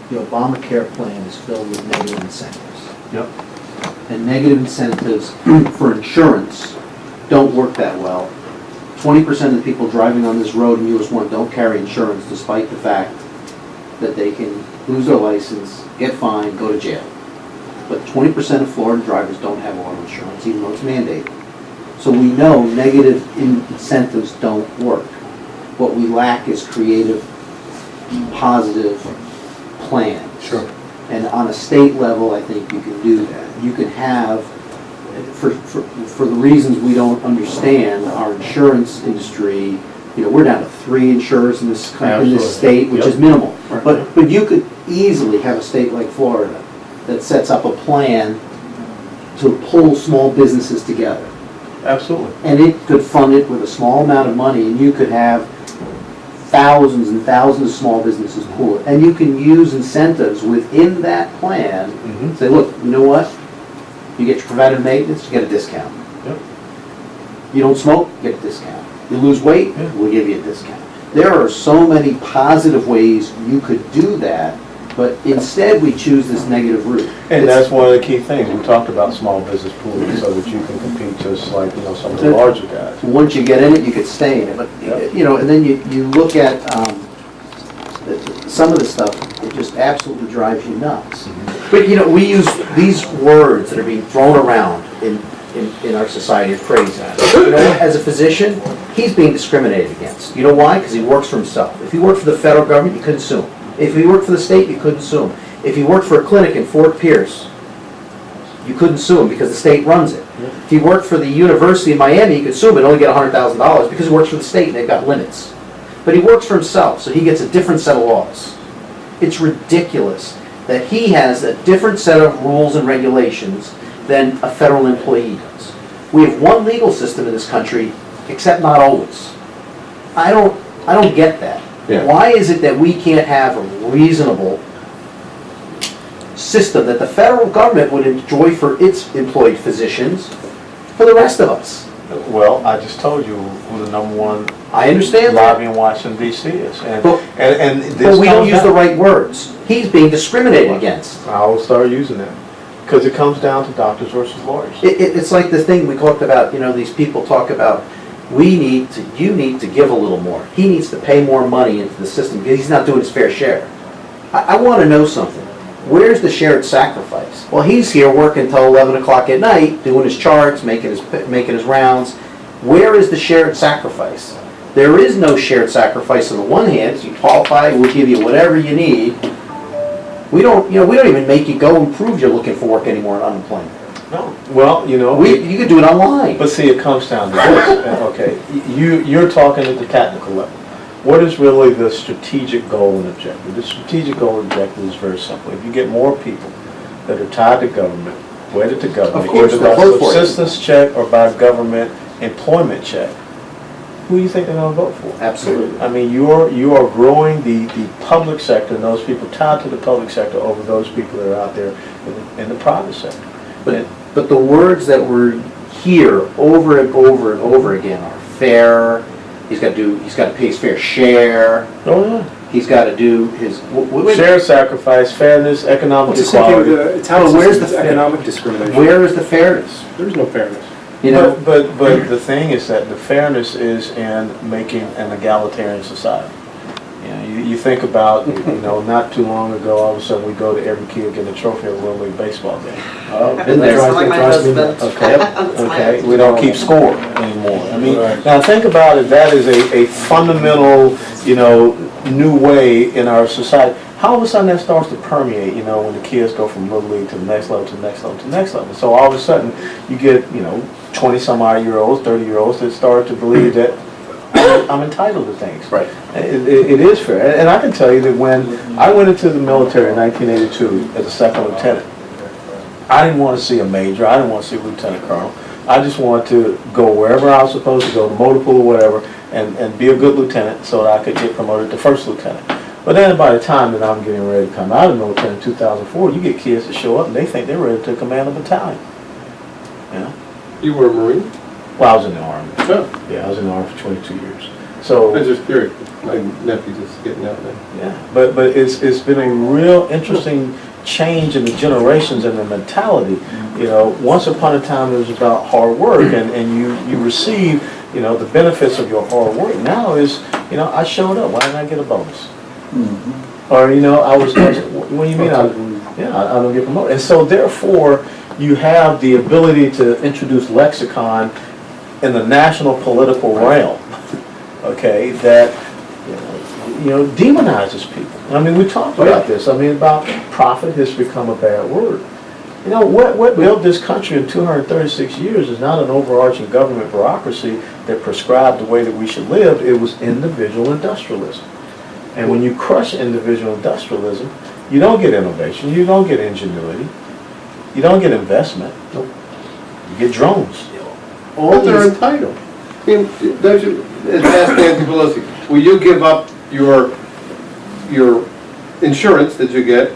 the Obamacare plan is filled with negative incentives. Yep. And negative incentives for insurance don't work that well. 20% of the people driving on this road in US 1 don't carry insurance, despite the fact that they can lose their license, get fined, go to jail. But 20% of Florida drivers don't have auto insurance, even though it's mandated. So we know negative incentives don't work. What we lack is creative, positive plans. Sure. And on a state level, I think you can do that. You can have, for the reasons we don't understand, our insurance industry, you know, we're down to 3 insurers in this state, which is minimal. Right. But you could easily have a state like Florida that sets up a plan to pull small businesses together. Absolutely. And it could fund it with a small amount of money, and you could have thousands and thousands of small businesses pool it. And you can use incentives within that plan. Say, look, you know what? You get your preventative maintenance, you get a discount. Yep. You don't smoke, you get a discount. You lose weight, Yeah. we'll give you a discount. There are so many positive ways you could do that, but instead we choose this negative route. And that's one of the key things. We talked about small business pooling so that you can compete just like, you know, some of the larger guys. Once you get in it, you could stay in it. But, Yep. you know, and then you look at some of the stuff, it just absolutely drives you nuts. But, you know, we use these words that are being thrown around in our society are crazy. You know, as a physician, he's being discriminated against. You know why? Because he works for himself. If he worked for the federal government, you couldn't sue him. If he worked for the state, you couldn't sue him. If he worked for a clinic in Fort Pierce, you couldn't sue him because the state runs it. If he worked for the University of Miami, you could sue him and only get $100,000 because he works for the state and they've got limits. But he works for himself, so he gets a different set of laws. It's ridiculous that he has a different set of rules and regulations than a federal employee does. We have one legal system in this country, except not always. I don't get that. Yeah. Why is it that we can't have a reasonable system that the federal government would enjoy for its employed physicians for the rest of us? Well, I just told you who the #1 I understand lobby that, in Washington, D.C. is. And, But- and this but we don't comes use the down- right words. He's being discriminated against. I will start using that. Because it comes down to doctors versus lawyers. It's like the thing we talked about, you know, these people talk about, you need to give a little more. He needs to pay more money into the system because he's not doing his fair share. I want to know something. Where's the shared sacrifice? Well, he's here working until 11 o'clock at night, doing his charts, making his rounds. Where is the shared sacrifice? There is no shared sacrifice on the one hand. You qualify, we'll give you whatever you need. We don't even make you go and prove you're looking for work anymore in unemployment. No. Well, you know. You could do it online. But see, it comes down to this. Okay, you're talking at the technical level. What is really the strategic goal and objective? The strategic goal and objective is very simple. If you get more people that are tied to government, wedded to government, Of course, either they'll by vote for you. subsistence check or by government employment check, who do you think they're going to vote for? Absolutely. I mean, you are growing the public sector and those people tied to the public sector over those people that are out there in the private sector. But the words that we're here over and over and over again are fair. He's got to pay his fair share. Oh yeah. He's got to do his Share sacrifice, fairness, economic equality. It's how where's it's the economic discrimination. Where is the fairness? There's no fairness. You know, But the thing is that the fairness is in making an egalitarian society. You know, you think about, you know, not too long ago, all of a sudden we go to every kid getting a trophy at a Little League baseball game. been there. That's like my husband. Okay, we don't keep score anymore. I mean, Right. now think about it, that is a fundamental, you know, new way in our society. How all of a sudden that starts to permeate, you know, when the kids go from Little League to the next level, to the next level, to the next level. So all of a sudden you get, you know, 20-some-odd-year-olds, 30-year-olds that start to believe that I'm entitled to things. Right. It is fair. And I can tell you that when I went into the military in 1982 as a second lieutenant, I didn't want to see a major, I didn't want to see a lieutenant colonel. I just wanted to go wherever I was supposed to go, the motor pool or whatever, and be a good lieutenant so that I could get promoted to first lieutenant. But then by the time that I'm getting ready to come out of the military in 2004, you get kids that show up and they think they're ready to command a battalion. You know? You were a Marine? Well, I was in the Army. No. Yeah, I was in the Army for 22 years. So. I'm just curious, my nephew's just getting out there. Yeah, but it's been a real interesting change in the generations and the mentality. You know, once upon a time it was about hard work and you receive, you know, the benefits of your hard work. Now is, you know, I showed up, why didn't I get a bonus? Or, you know, what do you mean I don't get promoted? And so therefore you have the ability to introduce lexicon in the national political realm, okay, that you know, demonizes people. I mean, we talked about this. I mean, about profit has become a bad word. You know, what built this country in 236 years is not an overarching government bureaucracy that prescribed the way that we should live. It was individual industrialism. And when you crush individual industrialism, you don't get innovation, you don't get ingenuity, you don't get investment, you get drones. But they're entitled. I mean, don't you, ask Nancy Pelosi, will you give up your insurance that you get,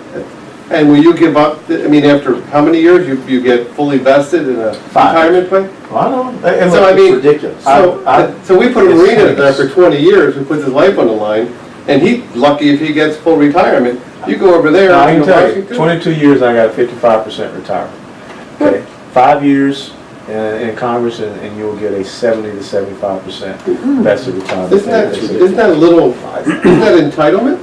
and will you give up, I mean, after how many years you get fully vested in a retirement plan? Well, I don't. So I mean, ridiculous. So we put a Marine in there for 20 years, who puts his life on the line, and he's lucky if he gets full retirement. You go over there. I can tell you, 22 years I got 55% retirement. Okay, 5 years in Congress and you'll get a 70 to 75% vested retirement. Isn't that a little, isn't that entitlement?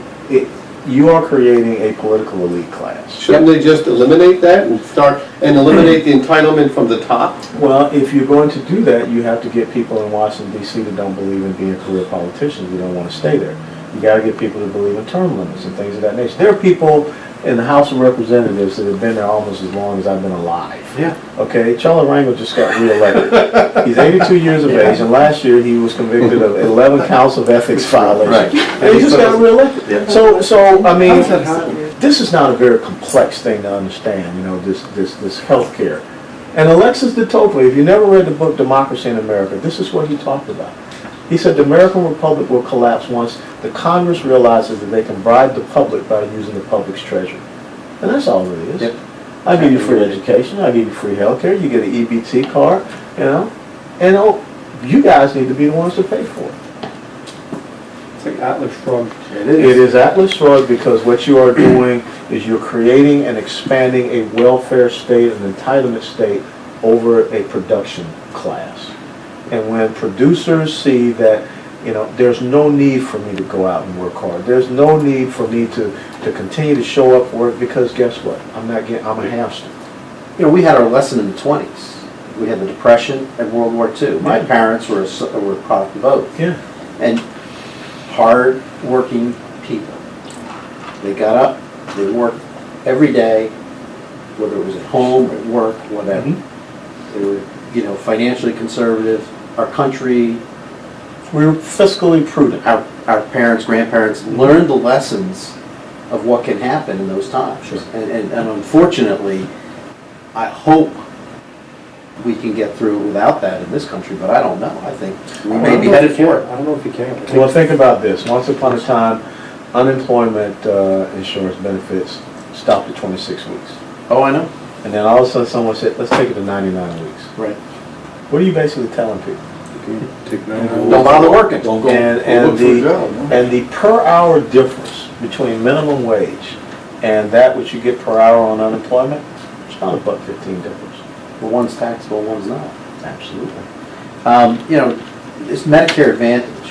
You are creating a political elite class. Shouldn't they just eliminate that and eliminate the entitlement from the top? Well, if you're going to do that, you have to get people in Washington, D.C. that don't believe in being career politicians. You don't want to stay there. You got to get people that believe in term limits and things of that nature. There are people in the House of Representatives that have been there almost as long as I've been alive. Yeah. Okay, Charlie Rangel just got reelected. He's 82 years of age, and last year he was convicted of 11 counts of ethics violations. Right. And he just got reelected. Yeah. So I mean, this is not a very complex thing to understand. You know, this health care. And Alexis de Tocqueville, if you never read the book Democracy in America, this is what he talked about. He said the American Republic will collapse once the Congress realizes that they can bribe the public by using the public's treasury. And that's all it is. Yep. I give you free education, I give you free health care, you get an EBT card, you know, and you guys need to be the ones to pay for it. It's like Atlas Shrugged. It is Atlas Shrugged because what you are doing is you're creating and expanding a welfare state, an entitlement state over a production class. And when producers see that, you know, there's no need for me to go out and work hard. There's no need for me to continue to show up for work because guess what? I'm a hamster. You know, we had our lesson in the 20s. We had the Depression and World War II. My parents were a product of both. Yeah. And hard-working people. They got up, they worked every day, whether it was at home, at work, whatever. They were, you know, financially conservative. Our country, we were fiscally prudent. Our parents, grandparents learned the lessons of what can happen in those times. Sure. And unfortunately, I hope we can get through without that in this country, but I don't know. I think we may be headed for it. I don't know if you can. Well, think about this. Once upon a time, unemployment insurance benefits stopped at 26 weeks. Oh, I know. And then all of a sudden someone said, let's take it to 99 weeks. Right. What are you basically telling people? Don't bother working. Don't go And look for a job. the per hour difference between minimum wage and that which you get per hour on unemployment, it's about $1.15 difference. Well, one's taxable, one's not. Absolutely. You know, this Medicare Advantage,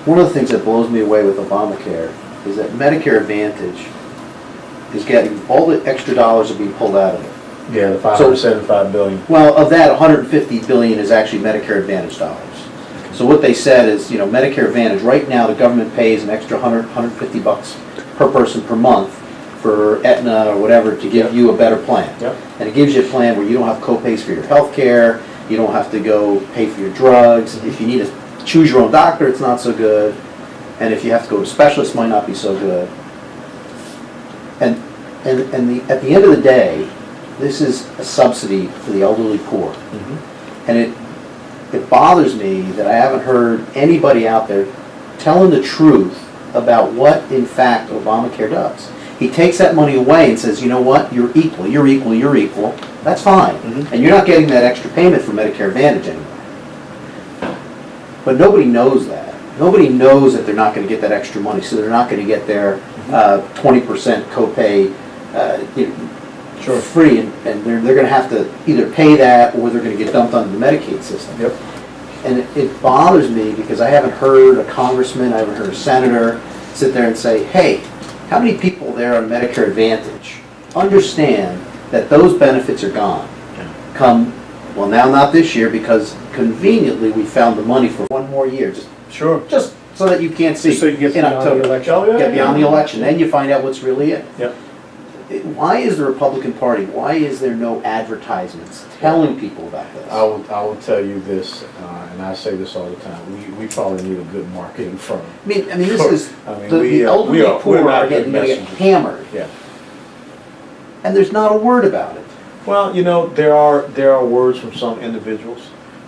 one of the things that blows me away with Obamacare is that Medicare Advantage is getting, all the extra dollars are being pulled out of it. Yeah, the $575 billion. Well, of that, $150 billion is actually Medicare Advantage dollars. So what they said is, you know, Medicare Advantage, right now the government pays an extra $150 per person per month for Aetna or whatever to give you a better plan. Yep. And it gives you a plan where you don't have co-pays for your health care, you don't have to go pay for your drugs. If you need to choose your own doctor, it's not so good. And if you have to go to a specialist, it might not be so good. And at the end of the day, this is a subsidy for the elderly poor. And it bothers me that I haven't heard anybody out there telling the truth about what, in fact, Obamacare does. He takes that money away and says, you know what, you're equal, you're equal, you're equal. That's fine. And you're not getting that extra payment for Medicare Advantage anymore. But nobody knows that. Nobody knows that they're not gonna get that extra money, so they're not gonna get their 20% copay, free, and they're gonna have to either pay that, or they're gonna get dumped onto the Medicaid system. Yep. And it bothers me because I haven't heard a congressman, I haven't heard a senator sit there and say, hey, how many people there on Medicare Advantage understand that those benefits are gone? Come, well, now not this year, because conveniently we found the money for one more year, just so that you can't see Just so you get in beyond the October. election. Oh, yeah, Get beyond the yeah. election, then you find out what's really it. Yep. Why is the Republican Party, why is there no advertisements telling people about this? I will tell you this, and I say this all the time, we probably need a good marketing firm. I mean, this is, I mean, the elderly we're poor not are good gonna get messengers. hammered, Yeah. and there's not a word about it. Well, there are words from some individuals,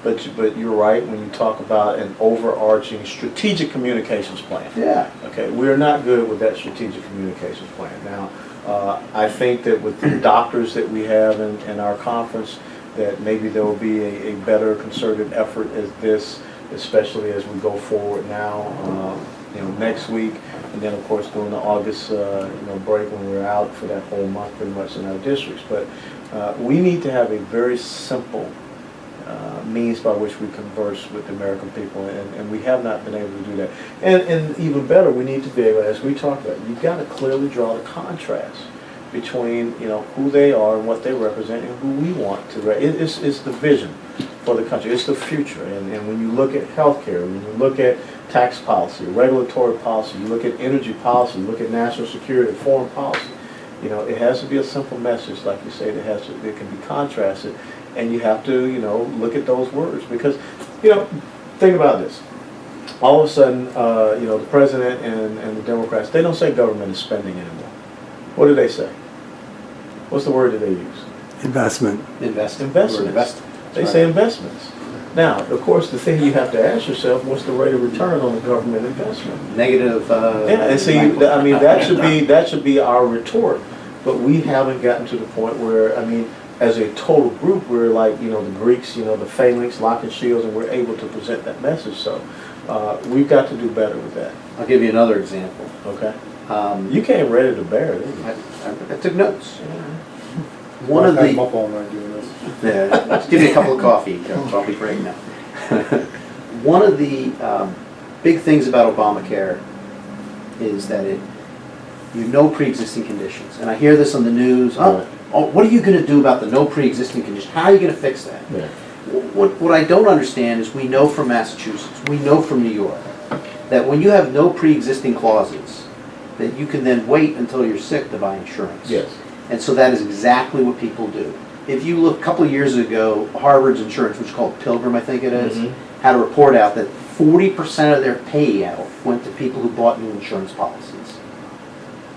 but you're right when you talk about an overarching strategic communications plan. Yeah. Okay, we're not good with that strategic communications plan. Now, I think that with the doctors that we have in our conference, that maybe there will be a better concerted effort as this, especially as we go forward now, next week, and then of course during the August, break when we're out for that whole month pretty much in our districts. But we need to have a very simple means by which we converse with the American people, and we have not been able to do that. And even better, we need to be able, as we talked about, you've got to clearly draw the contrast between who they are and what they represent and who we want to it's the vision for the country. It's the future. And when you look at healthcare, when you look at tax policy, regulatory policy, you look at energy policy, you look at national security, foreign policy, it has to be a simple message, like you say, it can be contrasted, and you have to, look at those words. Because, think about this. All of a sudden, the president and the Democrats, they don't say government is spending anymore. What do they say? What's the word that they use? Investment. Investments. They say investments. Now, of course, the thing you have to ask yourself, what's the rate of return on the government investment? Negative. Yeah, and see, I mean, that should be our retort. But we haven't gotten to the point where, as a total group, we're like, the Greeks, the phalanx, lock and shields, and we're able to present that message. So we've got to do better with that. I'll give you another example. Okay. You came ready to bear, didn't you? I took notes. One of the, yeah, just give me a couple of coffee break now. One of the big things about Obamacare is that you no pre-existing conditions. And I hear this on the news, what are you going to do about the no pre-existing condition? How are you going to fix that? Yeah. What I don't understand is we know from Massachusetts, we know from New York, that when you have no pre-existing clauses, that you can then wait until you're sick to buy insurance. Yes. And so that is exactly what people do. If you look, a couple of years ago, Harvard's insurance, which is called Pilgrim, I think it is, had a report out that 40% of their payout went to people who bought new insurance policies.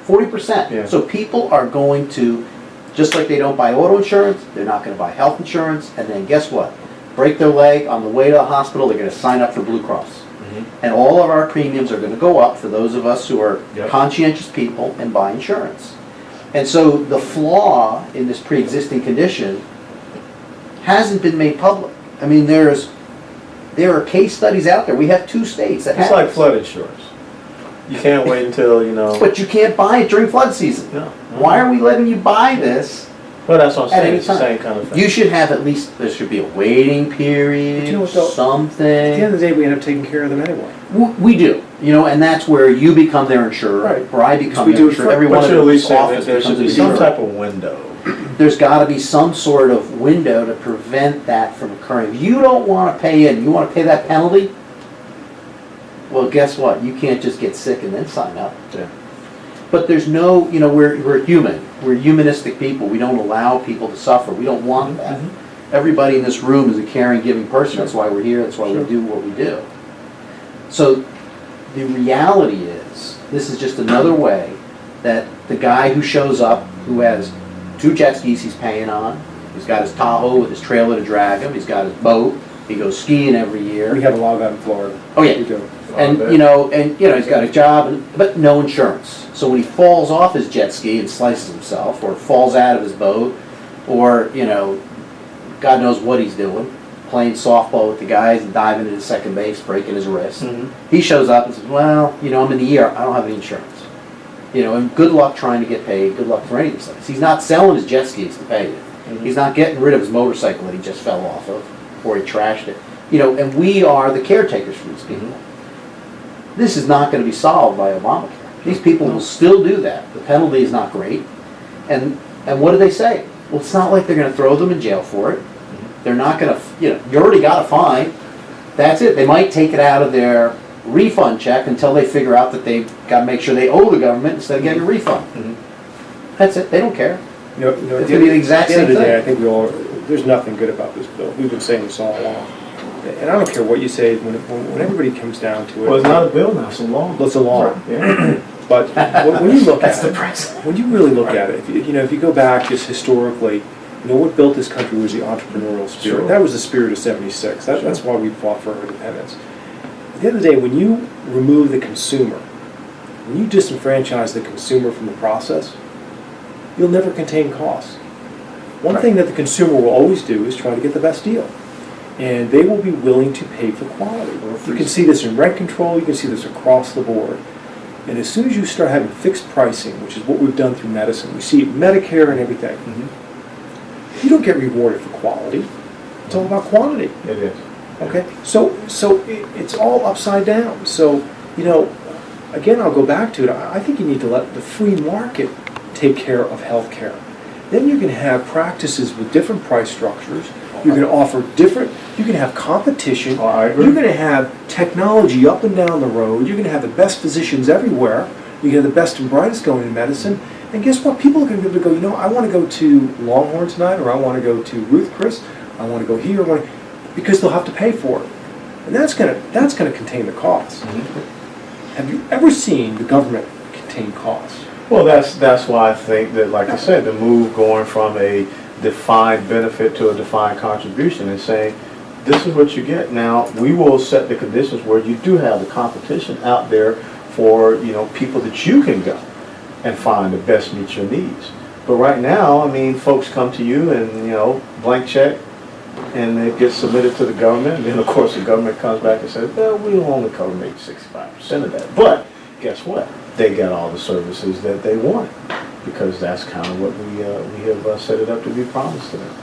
40%. Yeah. So people are going to, just like they don't buy auto insurance, they're not going to buy health insurance, and then guess what? Break their leg on the way to the hospital, they're going to sign up for Blue Cross. And all of our premiums are going to go up for those of us who are conscientious people and buy insurance. And so the flaw in this pre-existing condition hasn't been made public. I mean, there are case studies out there. We have 2 states that have It's like flood insurance. You can't wait until, But you can't buy it during flood season. No. Why are we letting you buy this Well, that's what I'm at saying. any It's the time? same kind of thing. You should have at least, there should be a waiting period, But you know what, though? something. At the end of the day, we end up taking care of them anyway. We do, and that's where you become their insurer, Right. or I become We their do it insurer. for- Every But one you're at of least these saying that offices there should becomes be a some zero. type of window. There's got to be some sort of window to prevent that from occurring. If you don't want to pay in, you want to pay that penalty, well, guess what? You can't just get sick and then sign up. Yeah. But there's no, we're human. We're humanistic people. We don't allow people to suffer. We don't want that. Everybody in this room is a caring, giving person. That's why we're here. That's why we do what we do. So the reality is, this is just another way that the guy who shows up, who has 2 jet skis he's paying on, he's got his Tahoe with his trailer to drag him, he's got his boat, he goes skiing every year. We have a log out in Florida. Oh yeah. We do. And he's got a job, but no insurance. So when he falls off his jet ski and slices himself, or falls out of his boat, or God knows what he's doing, playing softball with the guys and diving into second base, breaking his wrist. Mhm. He shows up and says, well, I'm in the ER, I don't have any insurance. And good luck trying to get paid, good luck for any of these things. He's not selling his jet skis to pay it. He's not getting rid of his motorcycle that he just fell off of, or he trashed it. And we are the caretakers for these people. This is not going to be solved by Obamacare. These people will still do that. The penalty is not great. And what do they say? Well, it's not like they're going to throw them in jail for it. They're not going to, you already got a fine. That's it. They might take it out of their refund check until they figure out that they've got to make sure they owe the government instead of getting a refund. That's it. They don't care. It's going to be the exact same At the end of the day, I thing. think there's nothing good about this bill. We've been saying this all along. And I don't care what you say, when everybody comes down to it. Well, it's not a bill now, it's a law. Well, it's a law. Yeah. But when you look That's at the it, price. when you really look at it, if you go back just historically, what built this country was the entrepreneurial spirit. Sure. That was the spirit of '76. That's why we fought for our independence. At the end of the day, when you remove the consumer, when you disenfranchise the consumer from the process, you'll never contain costs. One thing that the consumer will always do is try to get the best deal. And they will be willing to pay for quality. You can see this in rent control, you can see this across the board. And as soon as you start having fixed pricing, which is what we've done through medicine, we see Medicare and everything, you don't get rewarded for quality. It's all about quantity. It is. Okay? So it's all upside down. So, again, I'll go back to it. I think you need to let the free market take care of health care. Then you can have practices with different price structures. You're going to offer you can have competition. Oh, I agree. You're going to have technology up and down the road. You're going to have the best physicians everywhere. You're going to have the best and brightest going in medicine. And guess what? People are going to be able to go, I want to go to Longhorn tonight, or I want to go to Ruth Chris. I want to go here, because they'll have to pay for it. And that's going to contain the costs. Have you ever seen the government contain costs? Well, that's why I think that, like I said, the move going from a defined benefit to a defined contribution and saying, this is what you get. Now, we will set the conditions where you do have the competition out there for, people that you can go and find the best meet your needs. But right now, folks come to you and, blank check, and it gets submitted to the government, and then of course the government comes back and says, well, we'll only cover maybe 65% of that. But guess what? They got all the services that they want, because that's kind of what we have set it up to be promised to them.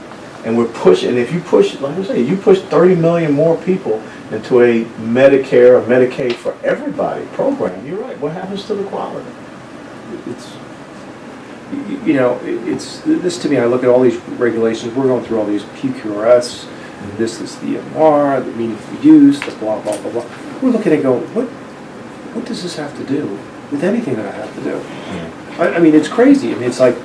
And we're pushing, if you push, like I say, you push 30 million more people into a Medicare or Medicaid for everybody program, you're right, what happens to the quality? It's this to me. I look at all these regulations. We're going through all these PQRS, and this is the MR, the meaningful use, the blah blah blah blah. We're looking at going, what does this have to do with anything that I have to do? Yeah. It's crazy. It's like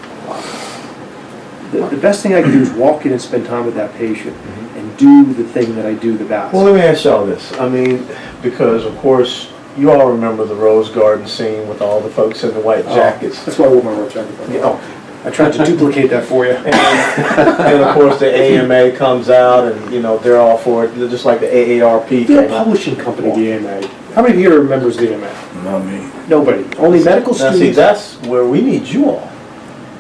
the best thing I can do is walk in and spend time with that patient and do the thing that I do the best. Well, let me ask y'all this. Because of course, you all remember the Rose Garden scene with all the folks in the white jackets. That's why I wore my white jacket. I tried to duplicate that for you. And of course, the AMA comes out, and they're all for it. They're just like the AARP. They're a publishing company, the AMA. How many of you are members of the AMA? Not me. Nobody. Only medical Now, students. see, that's where we need you all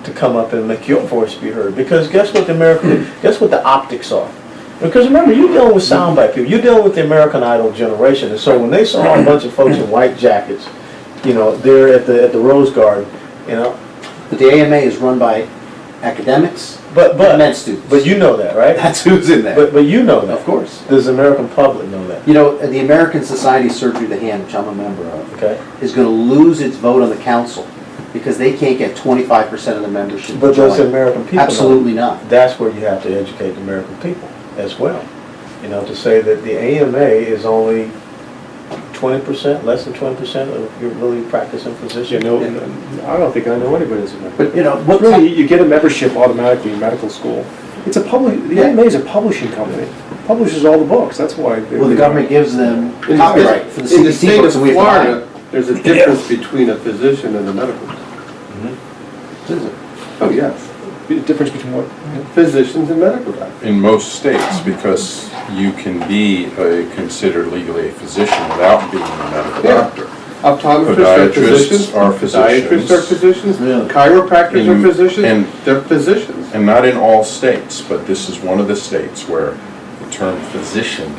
to come up and make your voice be heard. Because guess what the optics are? Because remember, you're dealing with soundbite people. You're dealing with the American Idol generation. And so when they saw a bunch of folks in white jackets, they're at the Rose Garden, But the AMA is run by academics but and med students. But you know that, right? That's who's in there. But you know that. Of course. Does the American public know that? The American Society of Surgery of the Hand, which I'm a member of, Okay. is going to lose its vote on the council because they can't get 25% of the membership. But to join. does the American people know? Absolutely not. That's where you have to educate the American people as well. To say that the AMA is only 20%, less than 20% of your really practicing physicians. I don't think I know anybody that's a member. But what Really, you get a membership automatically in medical school. The AMA is a publishing company. Publishes all the books. That's why. the government gives them In copyright for the in the CDC state of books, and we have to buy Florida, there's a difference between a physician and a medical. them. Oh, yes. The difference between what? Physicians and medical doctors. In most states, because you can be considered legally a physician without being a medical Yeah. doctor. Optometrists are physicians. Podiatrists are physicians. Podiatrists are physicians. Really? Chiropractors are And- physicians. and- They're physicians. And not in all states, but this is one of the states where the term physician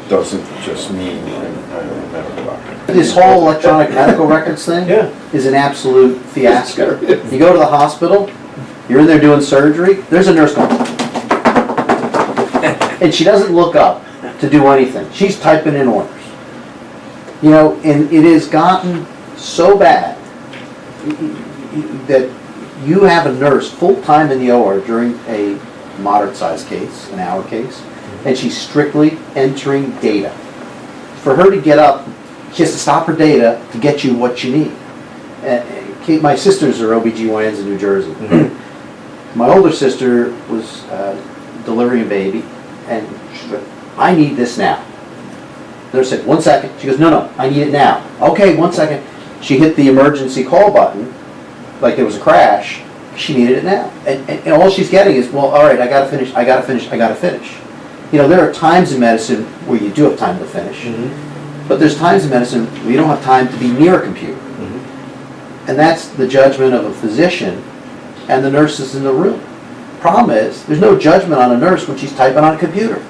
doesn't just mean I'm a medical doctor. This whole electronic medical records thing Yeah. is an absolute fiasco. You go to the hospital, you're in there doing surgery, there's a nurse going, and she doesn't look up to do anything. She's typing in orders. You know, and it has gotten so bad that you have a nurse full-time in the OR during a moderate-sized case, an hour case, and she's strictly entering data. For her to get up, she has to stop her data to get you what you need. My sisters are OBGYNs in New Jersey. My older sister was delivering a baby, and she said, I need this now. Nurse said, 1 second. She goes, no, I need it now. Okay, 1 second. She hit the emergency call button, like there was a crash. She needed it now. And all she's getting is, well, all right, I gotta finish. You know, there are times in medicine where you do have time to finish, but there's times in medicine where you don't have time to be near a computer. And that's the judgment of a physician and the nurses in the room. Problem is, there's no judgment on a nurse when she's typing on a computer.